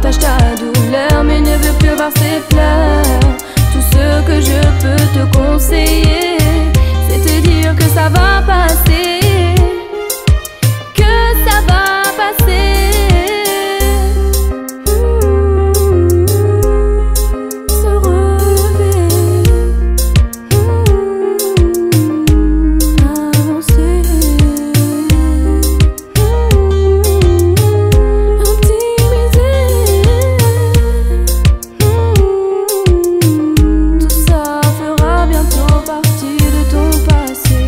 partage ta douleur mais ne veux plus voir ses pleurs. Tout ce que je peux te conseiller, c'est te dire que ça va passer, que ça va passer. Se relever, avancer, optimiser. Tout ça fera bientôt partie de ton passé.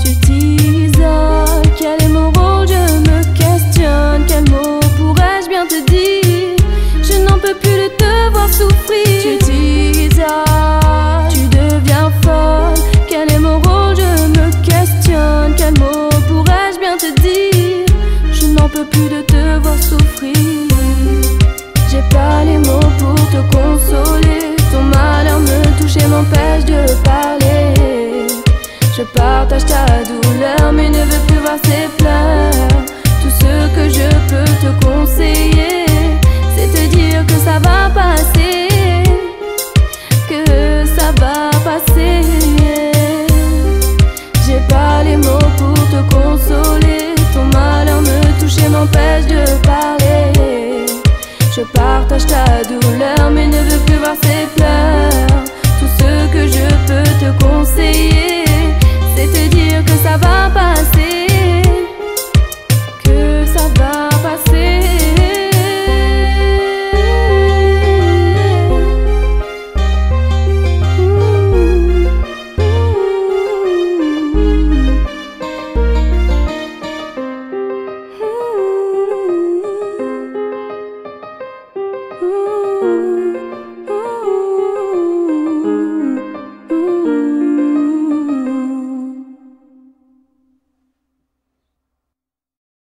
Tu t'isoles, quel est mon rôle? Je me questionne, quel mot pourrais-je bien te dire? Je n'en peux plus de te voir souffrir. Tu t'isoles, tu deviens folle, quel est mon rôle? Je me questionne, quel mot pourrais-je bien te dire? Je n'en peux plus de te voir souffrir. J'ai pas les mots pour te consoler. Ton malheur me touche et m'empêche de parler. Je partage ta douleur mais ne veux plus voir ses pleurs. Tout ce que je peux te conseiller, c'est te dire que ça va passer, que ça va passer. J'ai pas les mots pour te consoler. Ton malheur me touche et m'empêche de parler. Je partage ta douleur mais ne veux plus voir